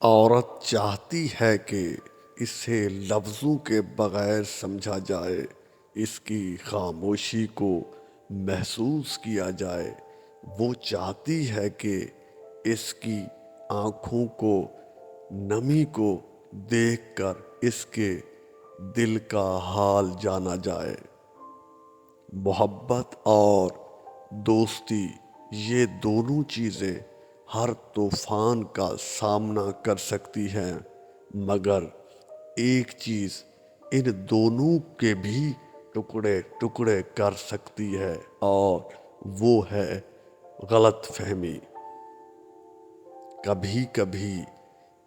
عورت چاہتی ہے کہ اسے لفظوں کے بغیر سمجھا جائے، اس کی خاموشی کو محسوس کیا جائے۔ وہ چاہتی ہے کہ اس کی آنکھوں کو نمی کو دیکھ کر اس کے دل کا حال جانا جائے۔ محبت اور دوستی، یہ دونوں چیزیں ہر طوفان کا سامنا کر سکتی ہیں، مگر ایک چیز ان دونوں کے بھی ٹکڑے ٹکڑے کر سکتی ہے، اور وہ ہے غلط فہمی۔ کبھی کبھی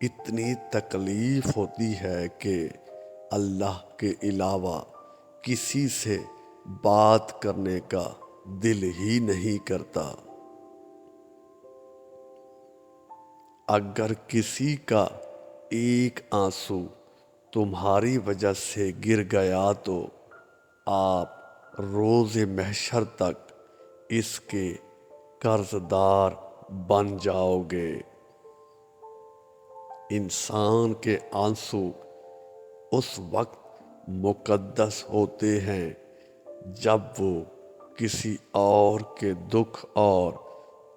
اتنی تکلیف ہوتی ہے کہ اللہ کے علاوہ کسی سے بات کرنے کا دل ہی نہیں کرتا۔ اگر کسی کا ایک آنسو تمہاری وجہ سے گر گیا تو آپ روز محشر تک اس کے قرض دار بن جاؤ گے۔ انسان کے آنسو اس وقت مقدس ہوتے ہیں جب وہ کسی اور کے دکھ اور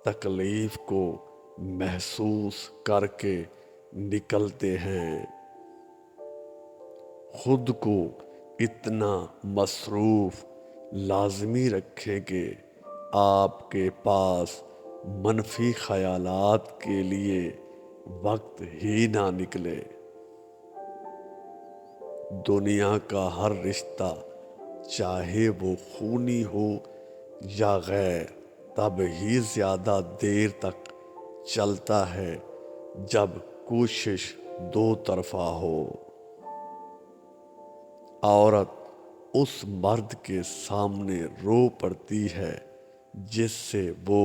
تکلیف کو محسوس کر کے نکلتے ہیں۔ خود کو اتنا مصروف لازمی رکھیں کہ آپ کے پاس منفی خیالات کے لیے وقت ہی نہ نکلے۔ دنیا کا ہر رشتہ، چاہے وہ خونی ہو یا غیر، تب ہی زیادہ دیر تک چلتا ہے جب کوشش دو طرفہ ہو۔ عورت اس مرد کے سامنے رو پڑتی ہے جس سے وہ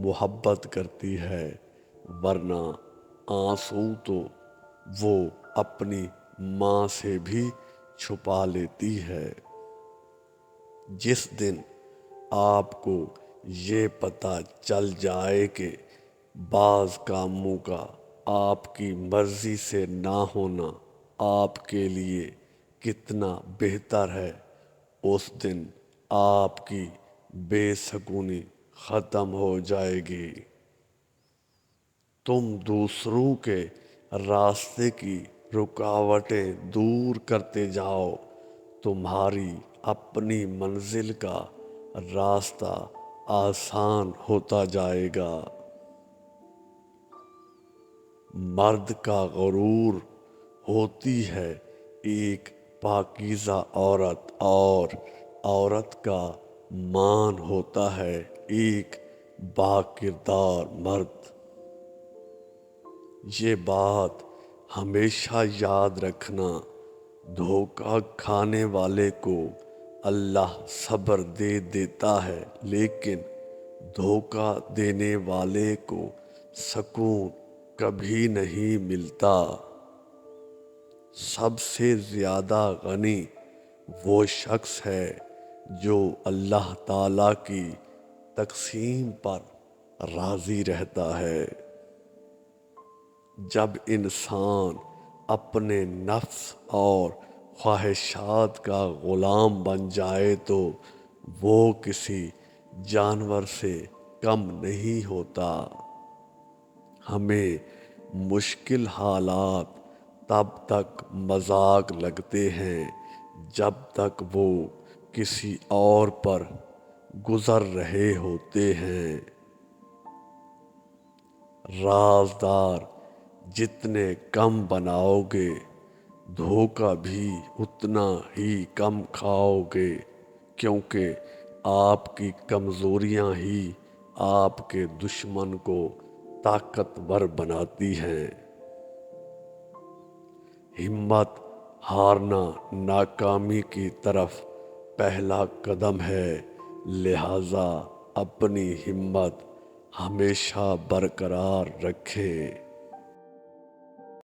محبت کرتی ہے، ورنہ آنسو تو وہ اپنی ماں سے بھی چھپا لیتی ہے۔ جس دن آپ کو یہ پتہ چل جائے کہ بعض کاموں کا آپ کی مرضی سے نہ ہونا آپ کے لیے کتنا بہتر ہے، اس دن آپ کی بے سکونی ختم ہو جائے گی۔ تم دوسروں کے راستے کی رکاوٹیں دور کرتے جاؤ، تمہاری اپنی منزل کا راستہ آسان ہوتا جائے گا۔ مرد کا غرور ہوتی ہے ایک پاکیزہ عورت، اور عورت کا مان ہوتا ہے ایک باکردار مرد۔ یہ بات ہمیشہ یاد رکھنا، دھوکہ کھانے والے کو اللہ صبر دے دیتا ہے، لیکن دھوکہ دینے والے کو سکون کبھی نہیں ملتا۔ سب سے زیادہ غنی وہ شخص ہے جو اللہ تعالیٰ کی تقسیم پر راضی رہتا ہے۔ جب انسان اپنے نفس اور خواہشات کا غلام بن جائے تو وہ کسی جانور سے کم نہیں ہوتا۔ ہمیں مشکل حالات تب تک مذاق لگتے ہیں جب تک وہ کسی اور پر گزر رہے ہوتے ہیں۔ رازدار جتنے کم بناؤ گے، دھوکہ بھی اتنا ہی کم کھاؤ گے، کیونکہ آپ کی کمزوریاں ہی آپ کے دشمن کو طاقتور بناتی ہیں۔ ہمت ہارنا ناکامی کی طرف پہلا قدم ہے، لہذا اپنی ہمت ہمیشہ برقرار رکھیں۔